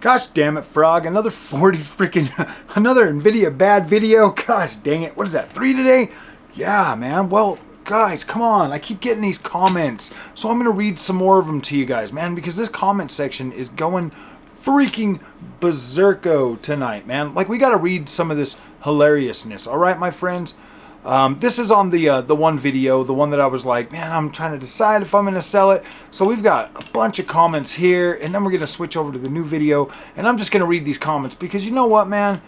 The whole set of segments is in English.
Gosh damn it, Frog. Another 40 freaking... Another Nvidia bad video. Gosh dang it. What is that, 3 today? Yeah, man. Well, guys, come on. I keep getting these comments. So I'm going to read some more of them to you guys, man. Because this comment section is going freaking berserko tonight, man. Like, we got to read some of this hilariousness. All right, my friends? This is on the one video, the one that I was like, man, I'm trying to decide if I'm going to sell it. So we've got a bunch of comments here, and then we're going to switch over to the new video, and I'm just going to read these comments because you know what, man?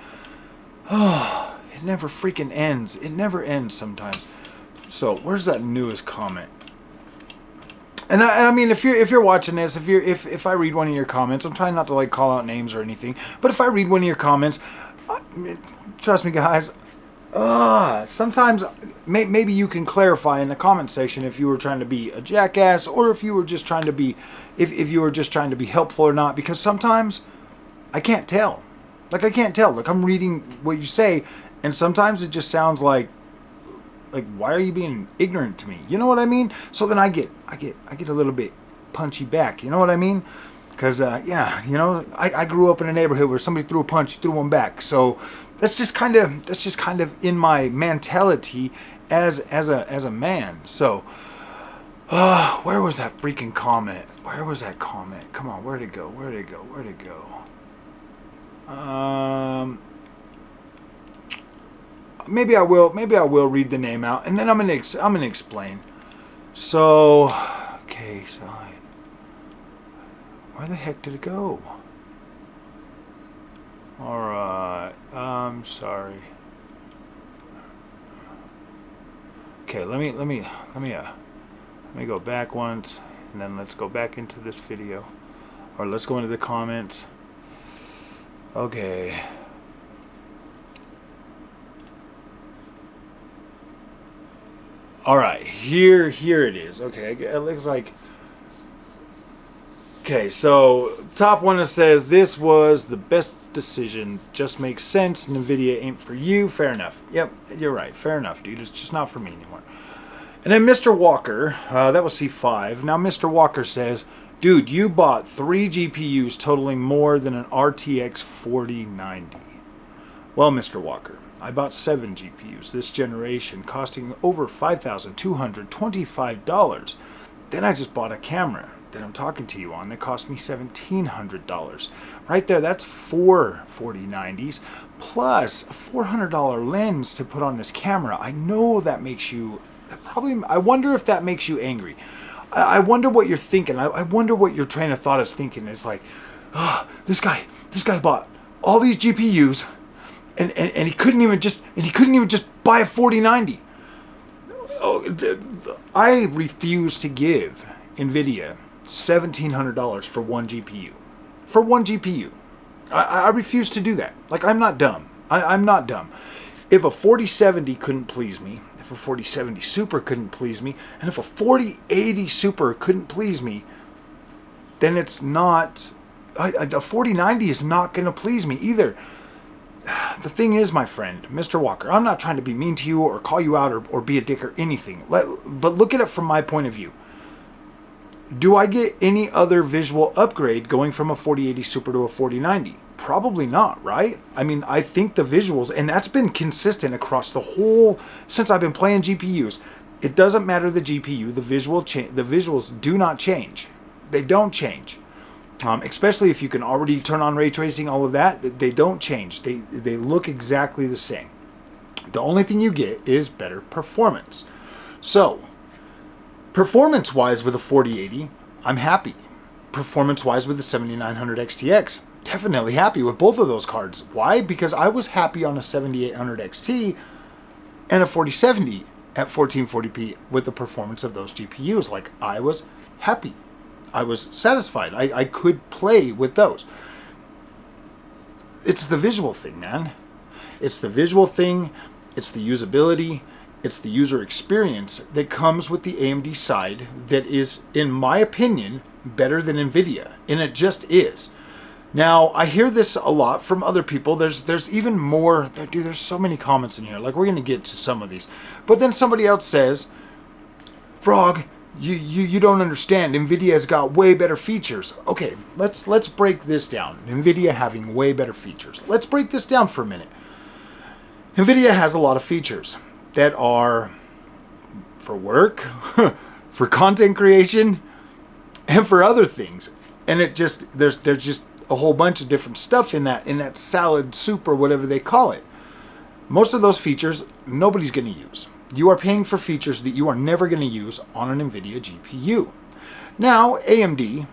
Oh, it never freaking ends. It never ends sometimes. So where's that newest comment? And I mean, if you're watching this, if I read one of your comments, I'm trying not to like call out names or anything, but if I read one of your comments, trust me, guys. Sometimes maybe you can clarify in the comment section if you were trying to be a jackass or if you were just trying to be if you were just trying to be helpful or not, because sometimes I can't tell. Like, I can't tell. Like, I'm reading what you say and sometimes it just sounds like why are you being ignorant to me? You know what I mean? So then I get a little bit punchy back. You know what I mean? Because yeah, you know, I grew up in a neighborhood where somebody threw a punch, you threw one back. So that's just kind of in my mentality as a man. So where was that freaking comment? Where was that comment? Come on, where'd it go? Where'd it go? Where'd it go? Maybe I will read the name out, and then I'm gonna explain. So, okay, so where the heck did it go? All right, I'm sorry. Okay, let me go back once, and then let's go back into this video, or let's go into the comments. Okay. All right, here it is. Okay, it looks like. Okay, so top one that says this was the best decision. Just makes sense. Nvidia ain't for you. Fair enough. Yep, you're right. Fair enough, dude. It's just not for me anymore. And then Mr. Walker, that was C5. Now Mr. Walker says, dude, you bought 3 GPUs totaling more than an RTX 4090. Well, Mr. Walker, I bought 7 GPUs this generation, costing over $5,225. Then I just bought a camera that I'm talking to you on that cost me $1,700. Right there, that's 4 4090s plus a $400 lens to put on this camera. I know that makes you I wonder if that makes you angry. I wonder what you're thinking. I wonder what your train of thought is thinking. It's like, oh, this guy bought all these GPUs and he couldn't even just buy a 4090. Oh, I refuse to give Nvidia $1,700 for one GPU. For one GPU. I refuse to do that. Like, I'm not dumb. I'm not dumb. If a 4070 couldn't please me, if a 4070 Super couldn't please me, and if a 4080 Super couldn't please me, then it's not... A 4090 is not going to please me either. The thing is, my friend, Mr. Walker, I'm not trying to be mean to you or call you out or be a dick or anything. But look at it from my point of view. Do I get any other visual upgrade going from a 4080 Super to a 4090? Probably not, right? I mean, I think the visuals, and that's been consistent across the whole, since I've been playing GPUs. It doesn't matter the GPU, the visuals do not change. They don't change. Especially if you can already turn on ray tracing, all of that, they don't change. They look exactly the same. The only thing you get is better performance. So, performance-wise with a 4080, I'm happy. Performance-wise with the 7900 XTX, definitely happy with both of those cards. Why? Because I was happy on a 7800 XT and a 4070 at 1440p with the performance of those GPUs. Like, I was happy. I was satisfied. I could play with those. It's the visual thing, man. It's the visual thing. It's the usability. It's the user experience that comes with the AMD side that is, in my opinion, better than Nvidia. And it just is. Now, I hear this a lot from other people. There's even more. Dude, there's so many comments in here. Like, we're going to get to some of these. But then somebody else says, Frog, you don't understand. Nvidia has got way better features. Okay, let's break this down. Nvidia having way better features. Let's break this down for a minute. Nvidia has a lot of features that are for work, for content creation, and for other things. And it just there's just a whole bunch of different stuff in that salad soup or whatever they call it. Most of those features nobody's going to use. You are paying for features that you are never going to use on an Nvidia GPU. Now, AMD,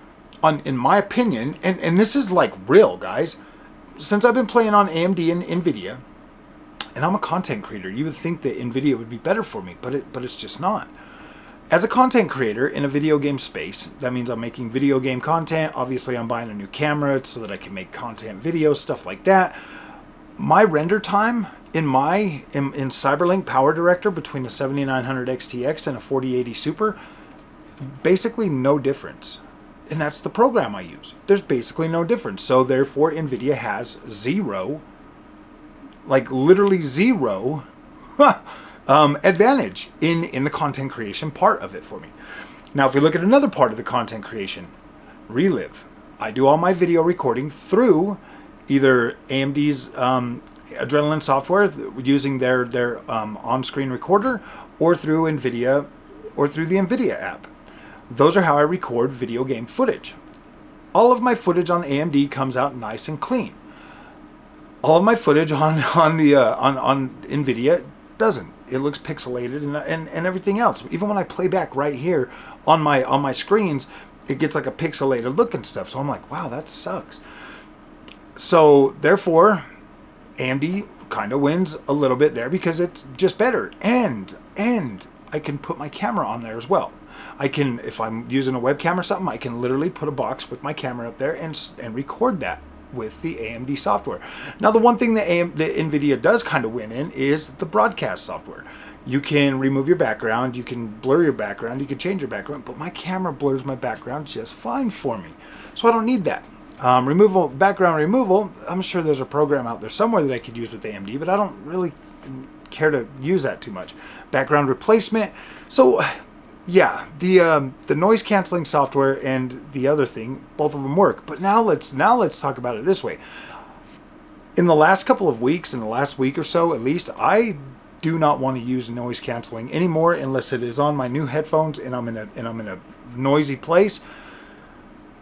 in my opinion, and this is like real, guys, since I've been playing on AMD and Nvidia, and I'm a content creator, you would think that Nvidia would be better for me, but it's just not. As a content creator in a video game space, that means I'm making video game content. Obviously, I'm buying a new camera so that I can make content videos, stuff like that. My render time in Cyberlink Power Director between a 7900 XTX and a 4080 Super, basically no difference. And that's the program I use. There's basically no difference. So therefore, Nvidia has zero, like literally zero advantage in the content creation part of it for me. Now, if we look at another part of the content creation, Relive. I do all my video recording through either AMD's Adrenaline software using their on-screen recorder, or through Nvidia, or through the Nvidia app. Those are how I record video game footage. All of my footage on AMD comes out nice and clean. All of my footage on Nvidia doesn't. It looks pixelated and everything else. Even when I play back right here on my screens, it gets like a pixelated look and stuff. So I'm like, wow, that sucks. So therefore, AMD kind of wins a little bit there because it's just better. And I can put my camera on there as well. I can, if I'm using a webcam or something, I can literally put a box with my camera up there and record that with the AMD software. Now, the one thing that NVIDIA does kind of win in is the broadcast software. You can remove your background, you can blur your background, you can change your background, but my camera blurs my background just fine for me. So I don't need that. Background removal, I'm sure there's a program out there somewhere that I could use with AMD, but I don't really care to use that too much. Background replacement. So yeah, the noise canceling software and the other thing, both of them work. But now let's talk about it this way. In the last couple of weeks, in the last week or so at least, I do not want to use noise canceling anymore unless it is on my new headphones and I'm in a noisy place.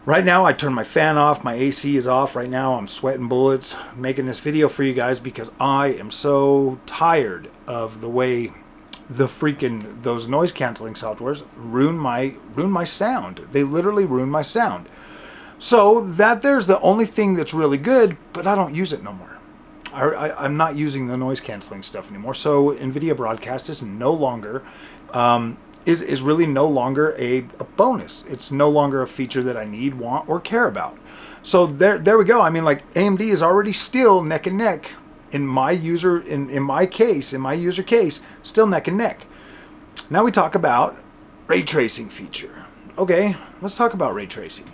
Right now, I turned my fan off. My AC is off right now. I'm sweating bullets making this video for you guys because I am so tired of the way those noise canceling softwares ruin my sound. They literally ruin my sound. So there's the only thing that's really good, but I don't use it no more. I'm not using the noise canceling stuff anymore. So NVIDIA Broadcast is no longer is really no longer a bonus. It's no longer a feature that I need, want, or care about. So there we go. I mean, like, AMD is already still neck and neck in my user case, still neck and neck. Now we talk about ray tracing feature. Okay, let's talk about ray tracing.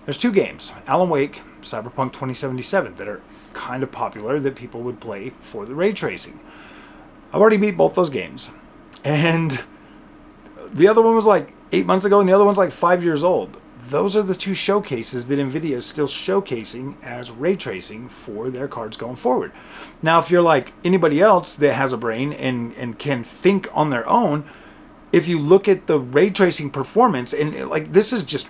There's two games, Alan Wake, Cyberpunk 2077, that are kind of popular that people would play for the ray tracing. I've already beat both those games, and the other one was like 8 months ago, and the other one's like 5 years old. Those are the two showcases that NVIDIA is still showcasing as ray tracing for their cards going forward. Now, if you're like anybody else that has a brain and can think on their own, if you look at the ray tracing performance, and like this is just...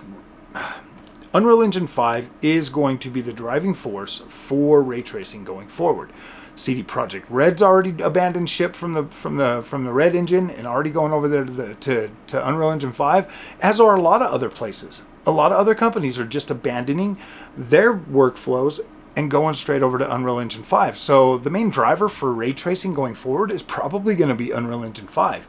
Unreal Engine 5 is going to be the driving force for ray tracing going forward. CD Projekt Red's already abandoned ship from the Red engine and already going over there to Unreal Engine 5, as are a lot of other places. A lot of other companies are just abandoning their workflows and going straight over to Unreal Engine 5. So the main driver for ray tracing going forward is probably going to be Unreal Engine 5.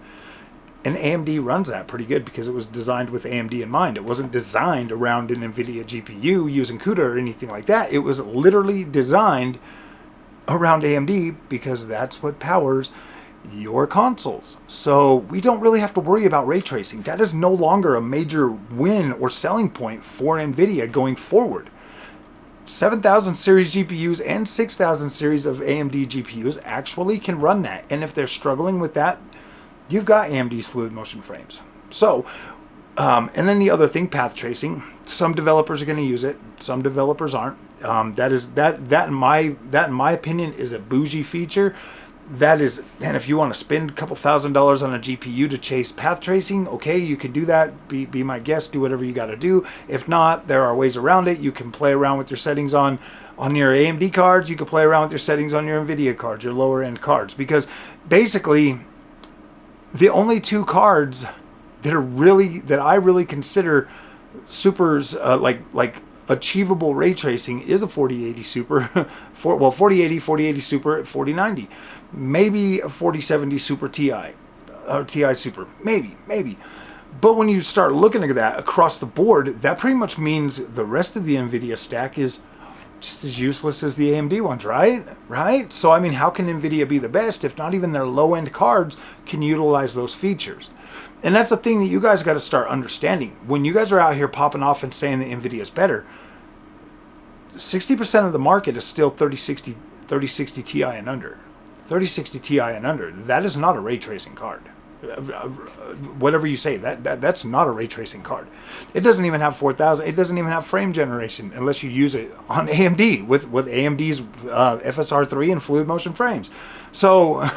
And AMD runs that pretty good because it was designed with AMD in mind. It wasn't designed around an NVIDIA GPU using CUDA or anything like that. It was literally designed around AMD because that's what powers your consoles. So we don't really have to worry about ray tracing. That is no longer a major win or selling point for NVIDIA going forward. 7000 series GPUs and 6000 series of AMD GPUs actually can run that. And if they're struggling with that, you've got AMD's fluid motion frames. So And then the other thing, path tracing. Some developers are going to use it. Some developers aren't. That in my opinion is a bougie feature. That is, and if you want to spend a couple $1,000s on a GPU to chase path tracing, okay, you can do that. Be my guest. Do whatever you got to do. If not, there are ways around it. You can play around with your settings on your AMD cards. You can play around with your settings on your Nvidia cards, your lower end cards, because basically the only two cards that I really consider supers, like achievable ray tracing, is a 4080 Super, 4080 Super at 4090, maybe a 4070 Super Ti, or Ti Super, maybe. But when you start looking at that across the board, that pretty much means the rest of the Nvidia stack is just as useless as the AMD ones, right? So I mean, how can Nvidia be the best if not even their low-end cards can utilize those features? And that's the thing that you guys got to start understanding. When you guys are out here popping off and saying that Nvidia is better, 60% of the market is still 3060 Ti and under. 3060 Ti and under. That is not a ray tracing card. Whatever you say, that's not a ray tracing card. It doesn't even have 4000. It doesn't even have frame generation unless you use it on AMD with AMD's FSR3 and fluid motion frames. So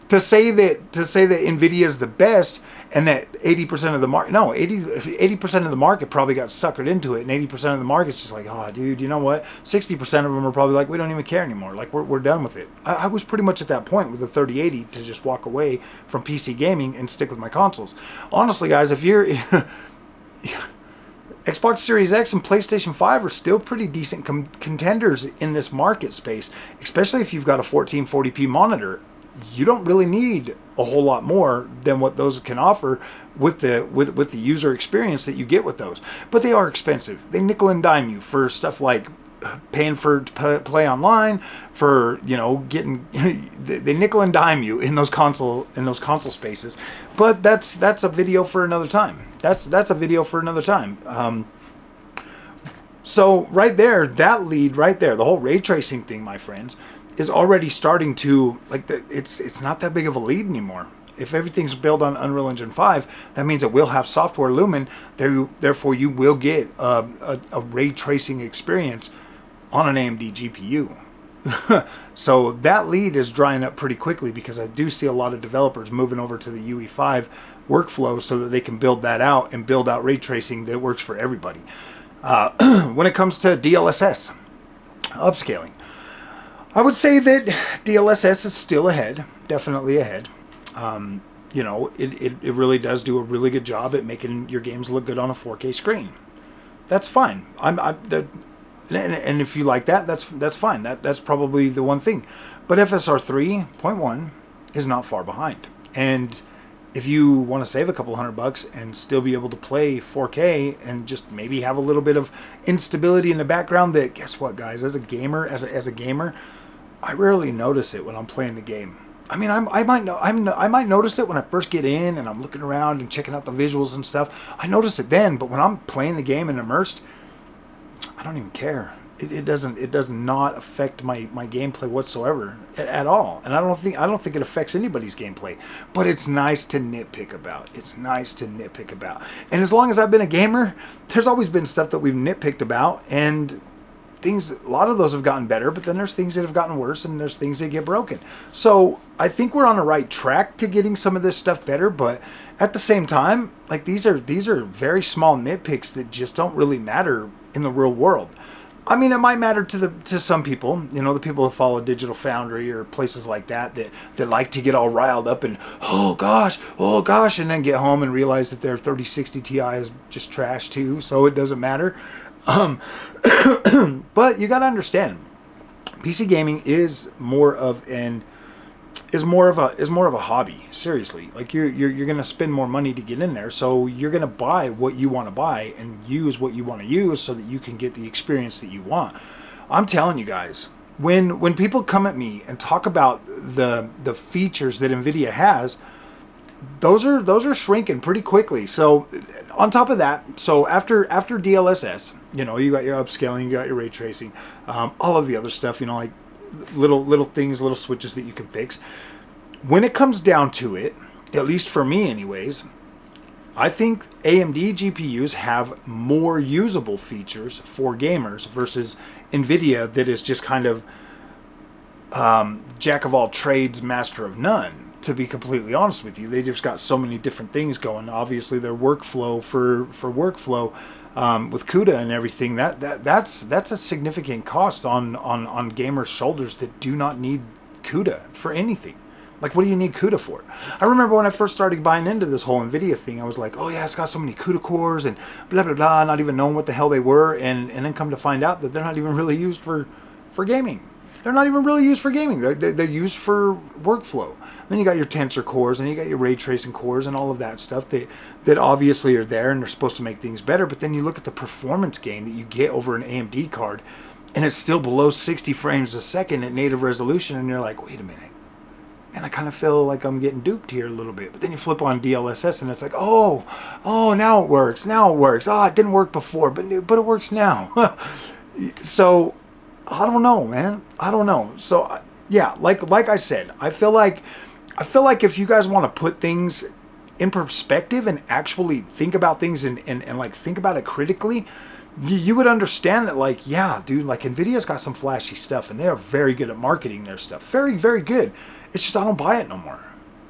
to say that Nvidia is the best and that 80% of the market, no, 80% of the market probably got suckered into it, and 80% of the market's just like, oh, dude, you know what? 60% of them are probably like, we don't even care anymore. Like, we're done with it. I was pretty much at that point with the 3080 to just walk away from PC gaming and stick with my consoles. Honestly, guys, if you're Xbox Series X and PlayStation 5 are still pretty decent contenders in this market space, especially if you've got a 1440p monitor. You don't really need a whole lot more than what those can offer with the user experience that you get with those. But they are expensive. They nickel and dime you for stuff like paying for play online, for getting they nickel and dime you in those console spaces. But that's a video for another time. That's a video for another time. So right there, that lead right there, the whole ray tracing thing, my friends, is already starting to, it's not that big of a lead anymore. If everything's built on Unreal Engine 5, that means it will have software lumen. Therefore, you will get a ray tracing experience on an AMD GPU. So that lead is drying up pretty quickly, because I do see a lot of developers moving over to the UE5 workflow so that they can build that out and build out ray tracing that works for everybody. When it comes to DLSS upscaling, I would say that DLSS is still ahead, definitely ahead. It really does do a really good job at making your games look good on a 4K screen. That's fine. And if you like that, that's fine. That's probably the one thing. But FSR 3.1 is not far behind. And if you want to save a couple $100 and still be able to play 4K and just maybe have a little bit of instability in the background, that, guess what, guys, as a gamer, I rarely notice it when I'm playing the game. I mean, I might notice it when I first get in and I'm looking around and checking out the visuals and stuff. I notice it then, but when I'm playing the game and immersed, I don't even care. It does not affect my gameplay whatsoever at all. And I don't think it affects anybody's gameplay. But it's nice to nitpick about. And as long as I've been a gamer, there's always been stuff that we've nitpicked about, and a lot of those have gotten better, but then there's things that have gotten worse, and there's things that get broken. So I think we're on the right track to getting some of this stuff better, but at the same time, like, these are very small nitpicks that just don't really matter in the real world. I mean, it might matter to some people, the people who follow Digital Foundry or places like that like to get all riled up and, oh gosh, and then get home and realize that their 3060 Ti is just trash too, so it doesn't matter. But you got to understand, PC gaming is more of a hobby. Seriously, like you're going to spend more money to get in there, so you're going to buy what you want to buy and use what you want to use so that you can get the experience that you want. I'm telling you guys, when people come at me and talk about the features that Nvidia has, those are shrinking pretty quickly. So on top of that, so after DLSS, you got your upscaling, you got your ray tracing, all of the other stuff, like little things, little switches that you can fix. When it comes down to it, at least for me anyways, I think AMD GPUs have more usable features for gamers versus Nvidia that is just kind of jack of all trades, master of none. To be completely honest with you, they just got so many different things going. Obviously, their workflow for workflow with CUDA and everything, that's a significant cost on gamers' shoulders that do not need CUDA for anything. Like, what do you need CUDA for? I remember when I first started buying into this whole NVIDIA thing, I was like, oh yeah, it's got so many CUDA cores and blah, blah, blah, not even knowing what the hell they were, and then come to find out that they're not even really used for gaming. They're not even really used for gaming. They're used for workflow. Then you got your tensor cores, and you got your ray tracing cores, and all of that stuff that obviously are there, and they're supposed to make things better. But then you look at the performance gain that you get over an AMD card, and it's still below 60 frames a second at native resolution, and you're like, wait a minute. And I kind of feel like I'm getting duped here a little bit. But then you flip on DLSS and it's like, oh, now it works. Now it works. Oh, it didn't work before, but it works now. So, I don't know, man. I don't know. So, yeah, like I said, I feel like if you guys want to put things in perspective and actually think about things and like think about it critically, you would understand that, like, yeah, dude, like Nvidia's got some flashy stuff and they are very good at marketing their stuff. Very, very good. It's just I don't buy it no more.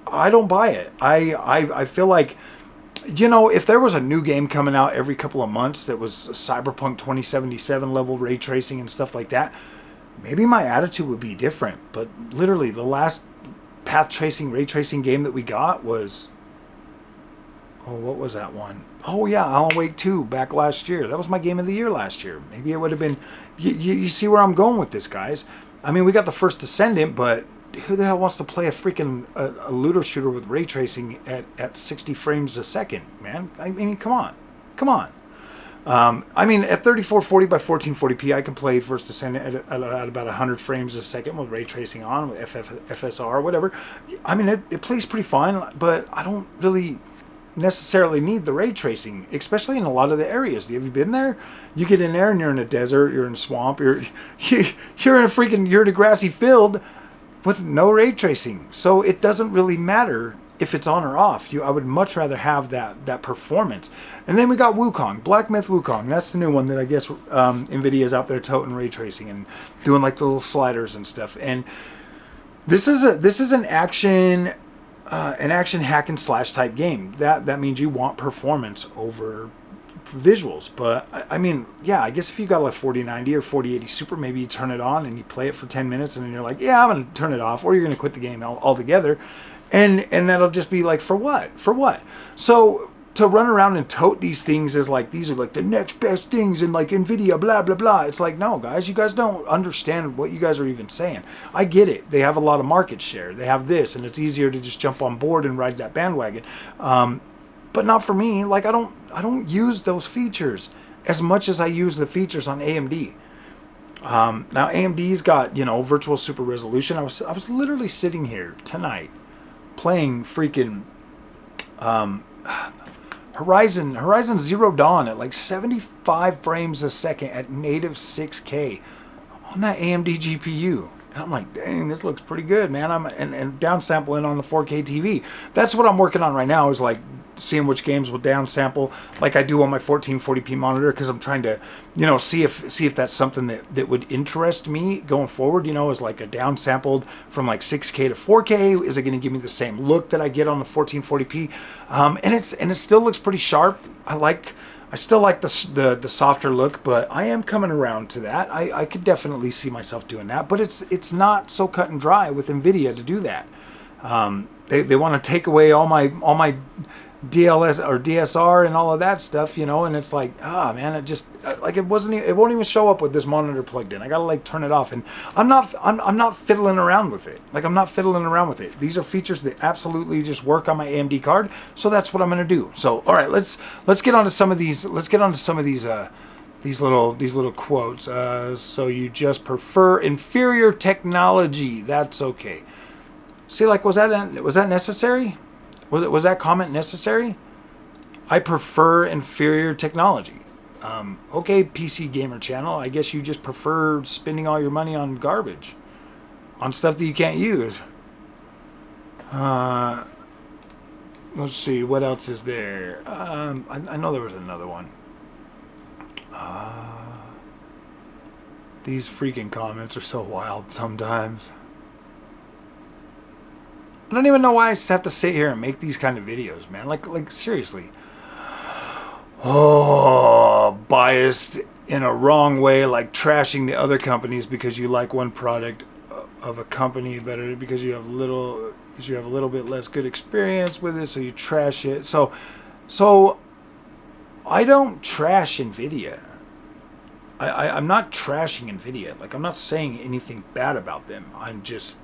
I don't buy it. I feel like, you know, if there was a new game coming out every couple of months that was Cyberpunk 2077 level ray tracing and stuff like that, maybe my attitude would be different. But literally the last path tracing, ray tracing game that we got was, oh, what was that one? Oh yeah, Alan Wake 2 back last year. That was my game of the year last year. Maybe it would have been, you see where I'm going with this, guys. I mean, we got the first Descendant, but who the hell wants to play a freaking a looter shooter with ray tracing at 60 frames a second, man? I mean, come on. I mean, at 3440 by 1440p, I can play First Descendant at about 100 frames a second with ray tracing on, with FSR, whatever. I mean, it plays pretty fine, but I don't really necessarily need the ray tracing, especially in a lot of the areas. Have you been there? You get in there and you're in a desert, you're in a swamp, you're in a grassy field with no ray tracing. So it doesn't really matter if it's on or off. I would much rather have that performance. And then we got Wukong, Black Myth Wukong. That's the new one that I guess Nvidia is out there toting ray tracing and doing like the little sliders and stuff. And this is an action hack and slash type game. That means you want performance over visuals. But I mean, yeah, I guess if you got like 4090 or 4080 Super, maybe you turn it on and you play it for 10 minutes and then you're like, yeah, I'm gonna turn it off, or you're gonna quit the game altogether, and that'll just be like, for what? So to run around and tote these things as like these are like the next best things and like Nvidia blah blah blah, it's like, no guys, you guys don't understand what you guys are even saying. I get it, they have a lot of market share, they have this, and it's easier to just jump on board and ride that bandwagon, but not for me. Like, I don't use those features as much as I use the features on AMD. Now AMD's got, you know, virtual super resolution. I was literally sitting here tonight playing freaking Horizon Zero Dawn at like 75 frames a second at native 6K on that AMD GPU. And I'm like, dang, this looks pretty good, man. And downsampling on the 4K TV. That's what I'm working on right now, is like seeing which games will downsample like I do on my 1440p monitor, because I'm trying to, you know, see if that's something that would interest me going forward. You know, is like a downsampled from like 6K to 4K. Is it going to give me the same look that I get on the 1440p? And it still looks pretty sharp. I still like the softer look, but I am coming around to that. I could definitely see myself doing that, but it's not so cut and dry with Nvidia to do that. They want to take away all my DLS or DSR and all of that stuff, you know, and it's like, man, it just like it won't even show up with this monitor plugged in. I gotta like turn it off, and I'm not fiddling around with it. Like, I'm not fiddling around with it. These are features that absolutely just work on my AMD card, so that's what I'm gonna do. So all right, let's get onto some of these. Let's get onto some of these little quotes. So you just prefer inferior technology? That's okay. See, like, was that necessary? Was that comment necessary? I prefer inferior technology. Okay, PC Gamer Channel, I guess you just prefer spending all your money on garbage, on stuff that you can't use. let's see, what else is there? I know there was another one. These freaking comments are so wild sometimes. I don't even know why I just have to sit here and make these kind of videos, man. Like seriously. Oh, biased in a wrong way, like trashing the other companies because you like one product of a company better because you have a little bit less good experience with it, so you trash it. So I don't trash Nvidia. I'm not trashing Nvidia. Like, I'm not saying anything bad about them. I'm just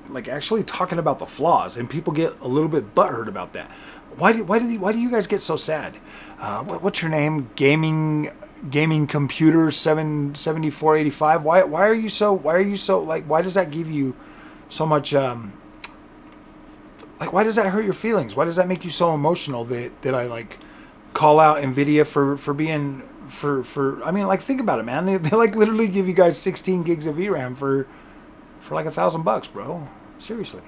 like actually talking about the flaws, and people get a little bit butthurt about that. Why do you guys get so sad? What's your name? Gaming computer 77485. Why are you so like, why does that give you so much like, why does that hurt your feelings? Why does that make you so emotional that I like call out Nvidia for being for I mean, like, think about it, man. They like literally give you guys 16 gigs of VRAM for like $1,000, bro. Seriously.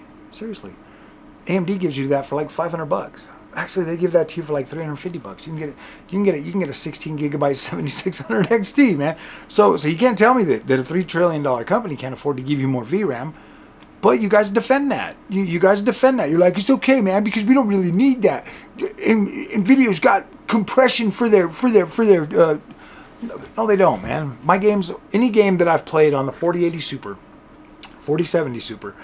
AMD gives you that for like $500. Actually, they give that to you for like $350. You can get a 16 gigabyte 7600 XT, man. So you can't tell me that a $3 trillion company can't afford to give you more VRAM. But you guys defend that. You guys defend that. You're like, it's okay, man, because we don't really need that. Nvidia's got compression for their no, they don't, man. My games, any game that I've played on the 4080 Super, 4070 Super,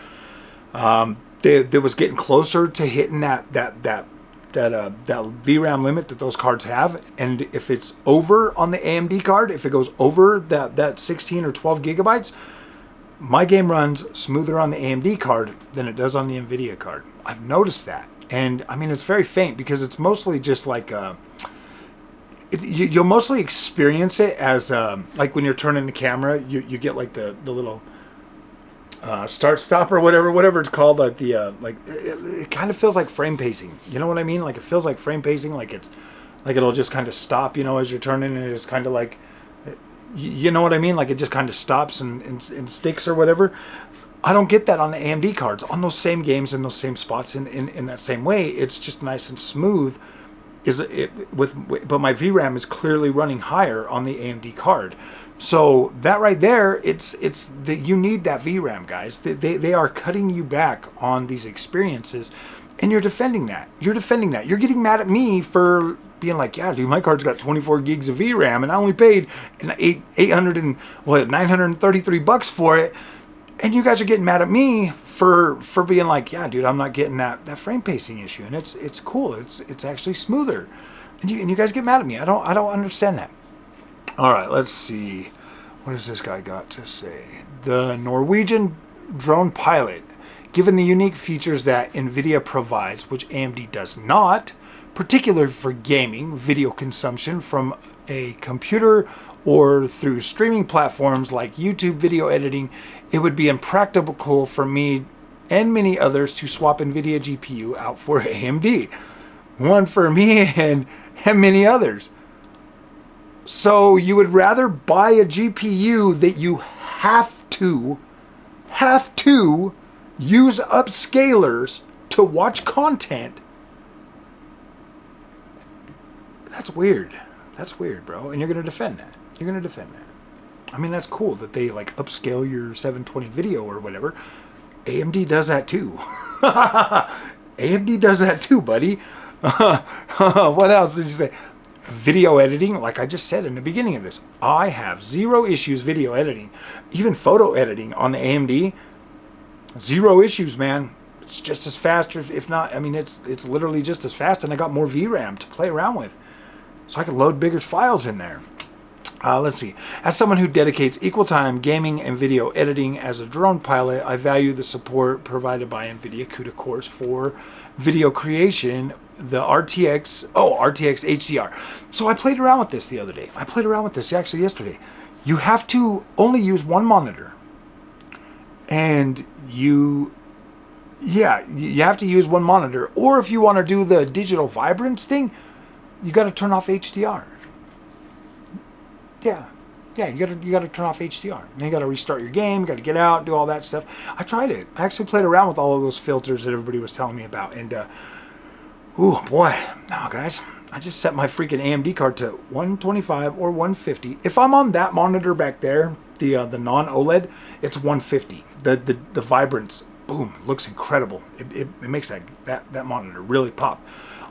that was getting closer to hitting that VRAM limit that those cards have, and if it's over on the AMD card, if it goes over that 16 or 12 gigabytes, my game runs smoother on the AMD card than it does on the Nvidia card. I've noticed that, and I mean, it's very faint because it's mostly just like you'll mostly experience it as like when you're turning the camera, you get like the little start stop or whatever it's called, like it kind of feels like frame pacing. You know what I mean? Like, it feels like frame pacing, like it's like it'll just kind of stop, as you're turning, and it's kind of like, you know what I mean? Like, it just kind of stops and sticks or whatever. I don't get that on the AMD cards. On those same games in those same spots in that same way, it's just nice and smooth. But my VRAM is clearly running higher on the AMD card. So that right there, it's that you need that VRAM, guys. They are cutting you back on these experiences, and you're defending that. You're getting mad at me for being like, yeah, dude, my card's got 24 gigs of VRAM, and I only paid $933 for it. And you guys are getting mad at me for being like, yeah, dude, I'm not getting that frame pacing issue, and it's cool. It's actually smoother, and you guys get mad at me. I don't understand that. All right, let's see. What has this guy got to say? The Norwegian drone pilot, given the unique features that Nvidia provides, which AMD does not, particularly for gaming, video consumption from a computer or through streaming platforms like YouTube video editing, it would be impractical for me and many others to swap Nvidia GPU out for AMD. One for me and many others. So you would rather buy a GPU that you have to use upscalers to watch content. That's weird. That's weird, bro. And you're going to defend that. I mean, that's cool that they like upscale your 720 video or whatever. AMD does that too. AMD does that too, buddy. What else did you say? Video editing, like I just said in the beginning of this, I have zero issues video editing. Even photo editing on the AMD, zero issues, man. It's just as fast, if not, I mean, it's literally just as fast, and I got more VRAM to play around with. So I can load bigger files in there. Let's see. As someone who dedicates equal time gaming and video editing as a drone pilot, I value the support provided by NVIDIA CUDA cores for video creation, the RTX HDR. So I played around with this the other day. I played around with this actually yesterday. You have to only use one monitor. And you have to use one monitor. Or if you want to do the digital Vibrance thing, you got to turn off HDR. Yeah, you gotta turn off HDR. And you gotta restart your game, you gotta get out, do all that stuff. I tried it. I actually played around with all of those filters that everybody was telling me about, and Ooh, boy. Now, guys, I just set my freaking AMD card to 125 or 150. If I'm on that monitor back there, the non-OLED, it's 150. The Vibrance, boom, looks incredible. It makes that monitor really pop.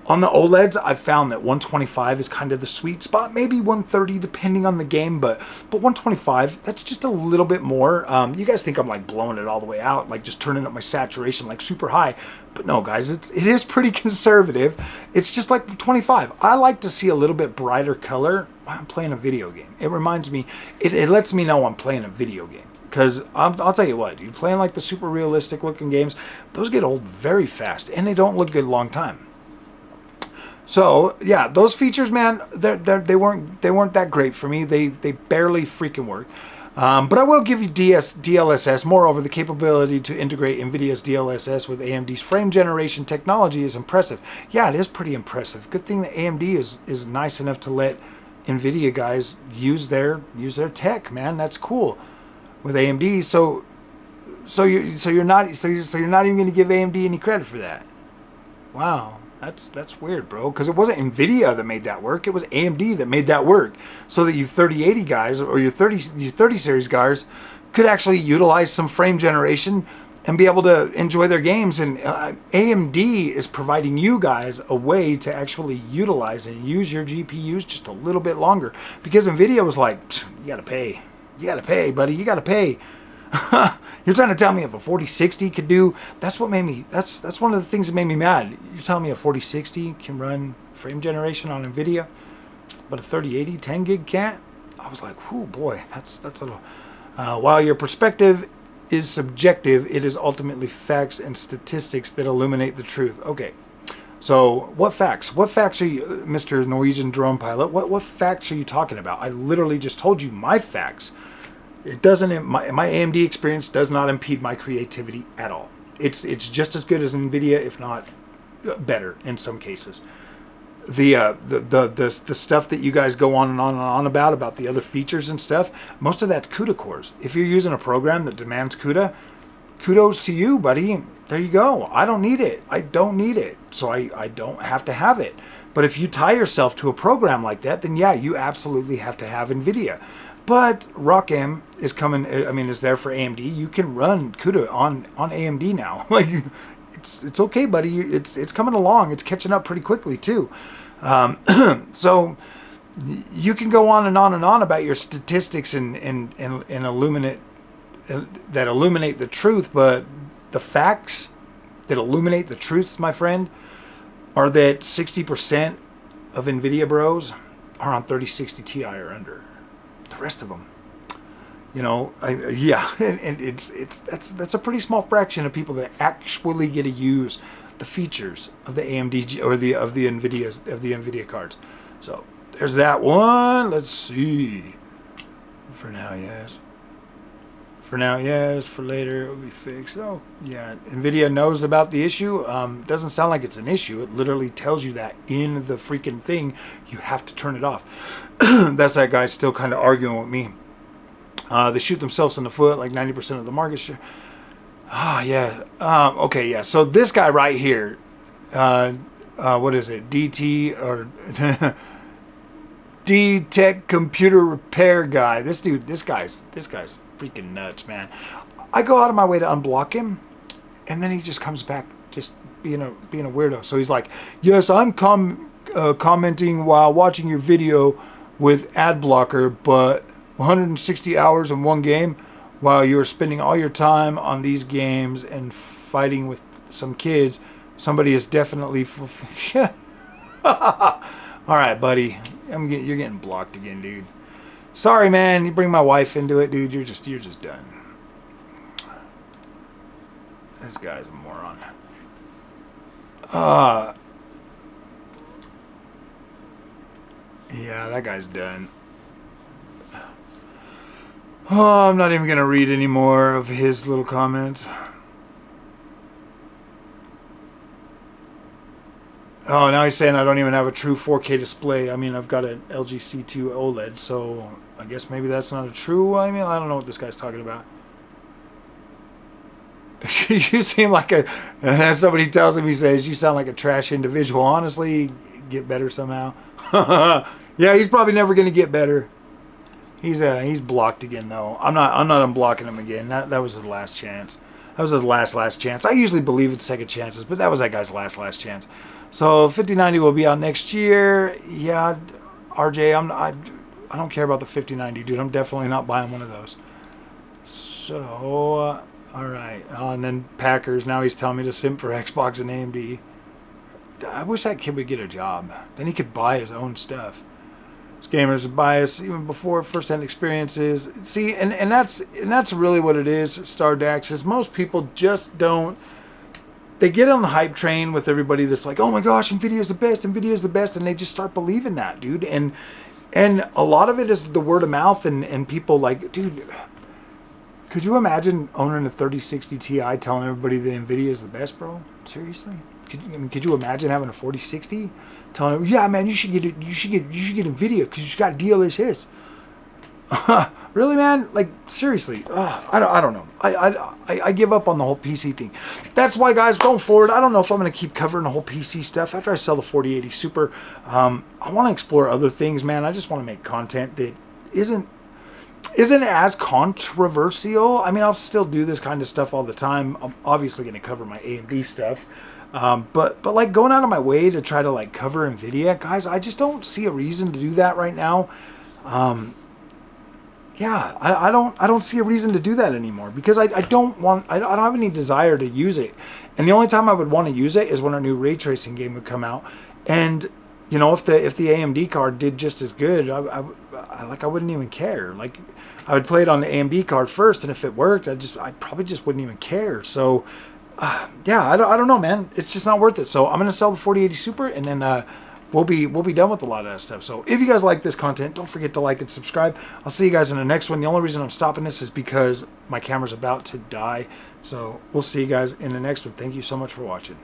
On the OLEDs, I've found that 125 is kind of the sweet spot. Maybe 130 depending on the game, but 125, that's just a little bit more. You guys think I'm like blowing it all the way out, like just turning up my saturation like super high. But no, guys, it is pretty conservative. It's just like 25. I like to see a little bit brighter color while I'm playing a video game. It reminds me, it lets me know I'm playing a video game. Because I'll tell you what, dude, playing like the super realistic looking games, those get old very fast and they don't look good a long time. So yeah, those features, man, they weren't that great for me. They barely freaking work. But I will give you DLSS. Moreover, the capability to integrate NVIDIA's DLSS with AMD's frame generation technology is impressive. Yeah, it is pretty impressive. Good thing that AMD is nice enough to let NVIDIA guys use their tech, man. That's cool with AMD. So you're not even going to give AMD any credit for that. Wow. That's weird, bro, because it wasn't NVIDIA that made that work. It was AMD that made that work so that you 3080 guys or your 30 series guys could actually utilize some frame generation and be able to enjoy their games. And AMD is providing you guys a way to actually utilize and use your GPUs just a little bit longer, because NVIDIA was like, you got to pay. You got to pay, buddy. You got to pay. You're trying to tell me if a 4060 could do, that's what made me, that's one of the things that made me mad. You're telling me a 4060 can run frame generation on NVIDIA, but a 3080 10 gig can't? I was like, whoo, boy, that's a little, while your perspective is subjective, it is ultimately facts and statistics that illuminate the truth. Okay, so what facts? What facts are you, Mr. Norwegian drone pilot, what facts are you talking about? I literally just told you my facts. It doesn't, my AMD experience does not impede my creativity at all. It's just as good as NVIDIA, if not better in some cases. The stuff that you guys go on and on and on about the other features and stuff, most of that's CUDA cores. If you're using a program that demands CUDA, kudos to you, buddy. There you go. I don't need it. I don't need it. So I don't have to have it. But if you tie yourself to a program like that, then yeah, you absolutely have to have NVIDIA. But ROCm is coming, I mean, is there for AMD. You can run CUDA on AMD now. Like, it's okay, buddy. It's coming along. It's catching up pretty quickly too. So you can go on and on and on about your statistics and illuminate that illuminate the truth, but the facts that illuminate the truth, my friend, are that 60% of NVIDIA bros are on 3060 Ti or under. The rest of them, you know, yeah, and that's a pretty small fraction of people that actually get to use the features of the AMD or the NVIDIA cards. So there's that one. Let's see. For now, yes. For now, yes. For later, it will be fixed. Oh, yeah. NVIDIA knows about the issue. Doesn't sound like it's an issue. It literally tells you that in the freaking thing. You have to turn it off. That's that guy still kind of arguing with me. They shoot themselves in the foot, like 90% of the market share. Ah, yeah. Okay, yeah. So this guy right here, what is it? DT or D-Tech computer repair guy. This guy's freaking nuts, man. I go out of my way to unblock him, and then he just comes back just being a weirdo. So he's like, yes, I'm commenting while watching your video with ad blocker, but 160 hours in one game while you're spending all your time on these games and fighting with some kids, somebody is definitely all right, buddy. You're getting blocked again, dude. Sorry, man. You bring my wife into it, dude. You're just done. This guy's a moron. Yeah, that guy's done. Oh, I'm not even gonna read any more of his little comments. Oh, now he's saying I don't even have a true 4K display. I mean, I've got an LG C2 OLED, so I guess maybe that's not a true. I mean, I don't know what this guy's talking about. You seem like a, as somebody tells him, he says, you sound like a trash individual. Honestly, get better somehow. Yeah, he's probably never going to get better. He's blocked again though. I'm not unblocking him again. That was his last chance. That was his last chance. I usually believe in second chances, but that was that guy's last chance. So 5090 will be out next year. Yeah, RJ, I don't care about the 5090, dude. I'm definitely not buying one of those. So, all right. And then Packers. Now he's telling me to simp for Xbox and AMD. I wish that kid would get a job. Then he could buy his own stuff. Gamers are biased even before first-hand experiences. See, and that's really what it is. Stardax is most people just don't. They get on the hype train with everybody that's like, oh my gosh, Nvidia's the best, Nvidia's the best, and they just start believing that, dude. And a lot of it is the word of mouth, and people like, dude, could you imagine owning a 3060 Ti telling everybody that Nvidia is the best, bro? Seriously? Could you imagine having a 4060 telling them, yeah, man, you should get Nvidia because you got DLSS. Really, man? Like, seriously? I don't know. I give up on the whole PC thing. That's why, guys, going forward, I don't know if I'm going to keep covering the whole PC stuff after I sell the 4080 Super. I want to explore other things, man. I just want to make content that isn't as controversial. I mean, I'll still do this kind of stuff all the time. I'm obviously going to cover my AMD stuff. But like going out of my way to try to like cover Nvidia, guys, I just don't see a reason to do that right now. Yeah, I don't see a reason to do that anymore because I don't have any desire to use it. And the only time I would want to use it is when a new ray tracing game would come out. And you know, if the AMD card did just as good, I wouldn't even care. Like, I would play it on the AMD card first, and if it worked, I probably just wouldn't even care. So yeah, I don't know, man. It's just not worth it. So I'm gonna sell the 4080 Super, and then we'll be done with a lot of that stuff. So if you guys like this content, don't forget to like and subscribe. I'll see you guys in the next one. The only reason I'm stopping this is because my camera's about to die. So we'll see you guys in the next one. Thank you so much for watching.